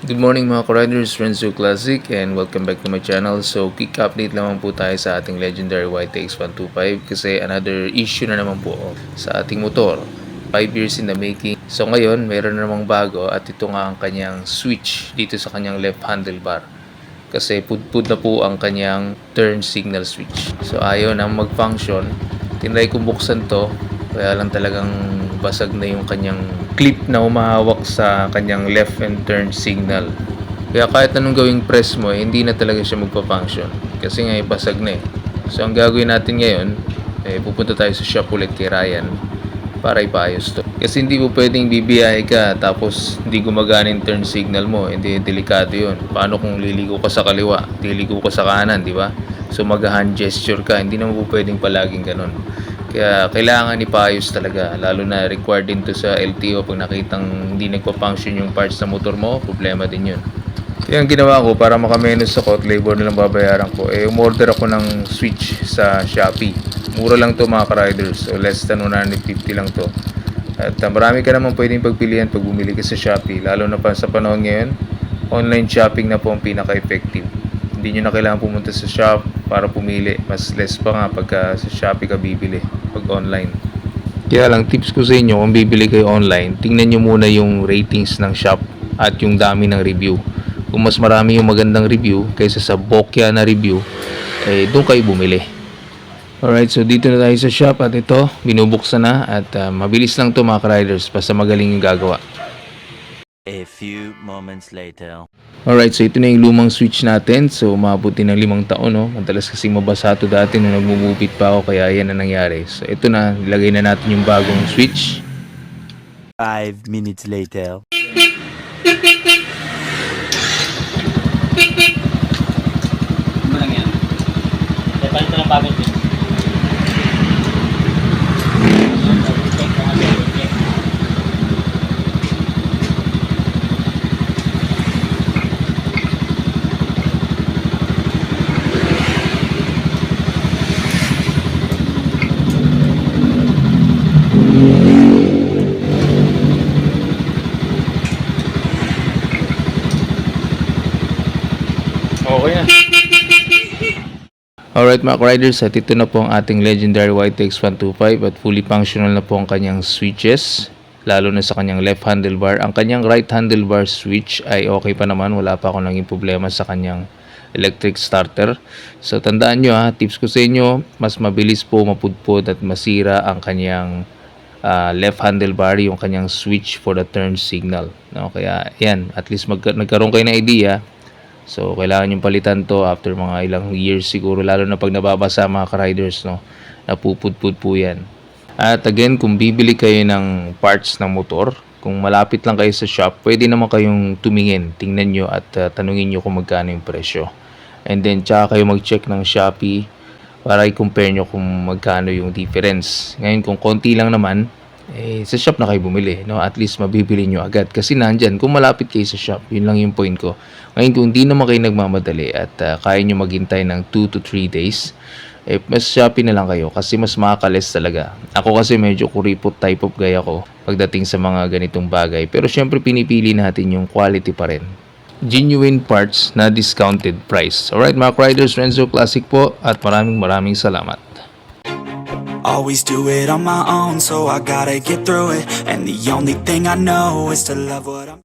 Good morning mga ka-riders, Renzo Classic, and welcome back to my channel. So quick update lamang po tayo sa ating legendary YTX 125 kasi another issue na naman po sa ating motor. 5 years in the making. So ngayon meron na namang bago at ito nga ang kanyang switch dito sa kanyang left handlebar. Kasi pudpud na po ang kanyang turn signal switch. So ayaw na mag-function. Tinry kong buksan to, kaya lang talagang basag na yung kanyang clip na umahawak sa kanyang left and turn signal. Kaya kahit anong gawing press mo, hindi na talaga siya magpa-function. Kasi nga basag na eh. So ang gagawin natin ngayon, pupunta tayo sa shop ulit kay Ryan para ipaayos to. Kasi hindi mo pwedeng bibiyahe ka tapos hindi gumagana yung turn signal mo. Hindi, delikado yun. Paano kung liligo ka sa kaliwa, liligo ka sa kanan, di ba? So mag-hand gesture ka, hindi naman po pwedeng palaging ganun. Kaya kailangan ipaayos talaga, lalo na required din to sa LTO. Pag nakitang hindi nagpa-function yung parts ng motor mo, problema din yun. Kaya ang ginawa ko para makamenos ako at labor na lang babayaran ko, umorder ako ng switch sa Shopee. Mura lang to mga ka-riders, so less than 150 lang to. At marami ka naman pwedeng pagpilian pag bumili ka sa Shopee, lalo na pa sa panahon ngayon, online shopping na po ang pinaka-effective. Hindi nyo na kailangan pumunta sa shop para pumili. Mas less pa nga pagka sa Shopee ka bibili pag online. Kaya lang tips ko sa inyo, kung bibili kayo online, tingnan nyo muna yung ratings ng shop at yung dami ng review. Kung mas marami yung magandang review kaysa sa bokya na review, doon kayo bumili. Alright, so dito na tayo sa shop at ito, binubuksan na at mabilis lang to mga riders, basta magaling yung gagawa. A few moments later. Alright, so ito na yung lumang switch natin. So mabuti ng 5 taon, no? Madalas kasing mabasa ito dati nung nagmumupit pa ako, kaya yan na nangyari. So ito na, nilagay na natin yung bagong switch. 5 minutes later. Ano lang yan? Palit na lang bagong din. Okay na. Alright mga riders, at ito na po ang ating legendary YTX 125 at fully functional na po ang kanyang switches, lalo na sa kanyang left handlebar. Ang kanyang right handlebar switch ay okay pa naman, wala pa akong naging problema sa kanyang electric starter. So tandaan nyo tips ko sa inyo, mas mabilis po mapudpod at masira ang kanyang left handlebar, yung kanyang switch for the turn signal, no? Kaya yan, at least nagkaroon kayo ng idea. So, kailangan yung palitan to after mga ilang years siguro, lalo na pag nababasa mga ka-riders, no? Napupudpud po yan. At again, kung bibili kayo ng parts ng motor, kung malapit lang kayo sa shop, pwede naman kayong tumingin, tingnan nyo at tanungin nyo kung magkano yung presyo. And then, tsaka kayo mag-check ng Shopee para i-compare nyo kung magkano yung difference. Ngayon, kung konti lang naman, sa shop na kayo bumili, no? At least mabibili nyo agad kasi nandyan, kung malapit kayo sa shop, yun lang yung point ko. Ngayon, kung hindi naman kayo nagmamadali at kaya nyo maghintay ng 2 to 3 days, mas Shopee na lang kayo kasi mas makakalis talaga. Ako kasi medyo kuripot type of guy ako pagdating sa mga ganitong bagay, pero syempre pinipili natin yung quality pa rin, genuine parts na discounted price. Alright mga riders, Renzo Classic po at maraming salamat. Always do it on my own, so I gotta get through it. And the only thing I know is to love what I'm